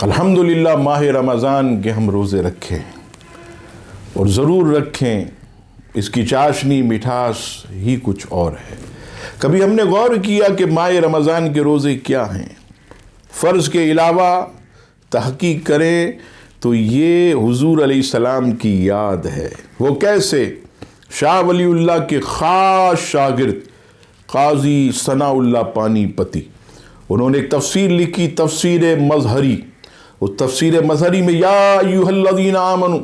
الحمدللہ ماہ رمضان کے ہم روزے رکھیں اور ضرور رکھیں، اس کی چاشنی مٹھاس ہی کچھ اور ہے۔ کبھی ہم نے غور کیا کہ ماہ رمضان کے روزے کیا ہیں؟ فرض کے علاوہ تحقیق کریں تو یہ حضور علیہ السلام کی یاد ہے۔ وہ کیسے؟ شاہ ولی اللہ کے خاص شاگرد قاضی ثناء اللہ پانی پتی، انہوں نے ایک تفسیر لکھی، تفسیر مظہری۔ اس تفسیر مظہری میں یا ایھا الذین آمنوا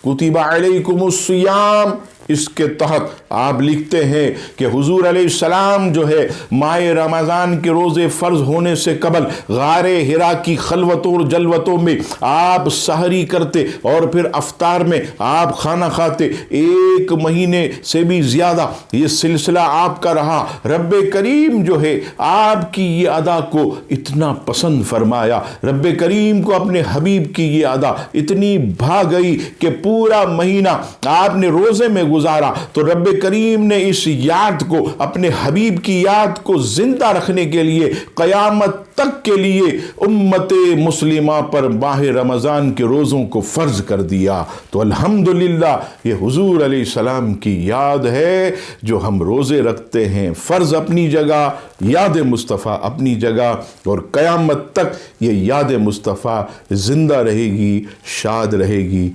کتب علیکم الصیام، اس کے تحت آپ لکھتے ہیں کہ حضور علیہ السلام جو ہے ماہ رمضان کے روزے فرض ہونے سے قبل غار حرا کی خلوتوں اور جلوتوں میں آپ سحری کرتے اور پھر افطار میں آپ کھانا کھاتے۔ 1 مہینے سے بھی زیادہ یہ سلسلہ آپ کا رہا۔ رب کریم جو ہے آپ کی یہ ادا کو اتنا پسند فرمایا، رب کریم کو اپنے حبیب کی یہ ادا اتنی بھا گئی کہ پورا مہینہ آپ نے روزے میں گزارا، تو رب کریم نے اس یاد کو، اپنے حبیب کی یاد کو زندہ رکھنے کے لیے قیامت تک کے لیے امت مسلمہ پر ماہ رمضان کے روزوں کو فرض کر دیا۔ تو الحمدللہ یہ حضور علیہ السلام کی یاد ہے جو ہم روزے رکھتے ہیں۔ فرض اپنی جگہ، یاد مصطفیٰ اپنی جگہ، اور قیامت تک یہ یاد مصطفیٰ زندہ رہے گی، شاد رہے گی۔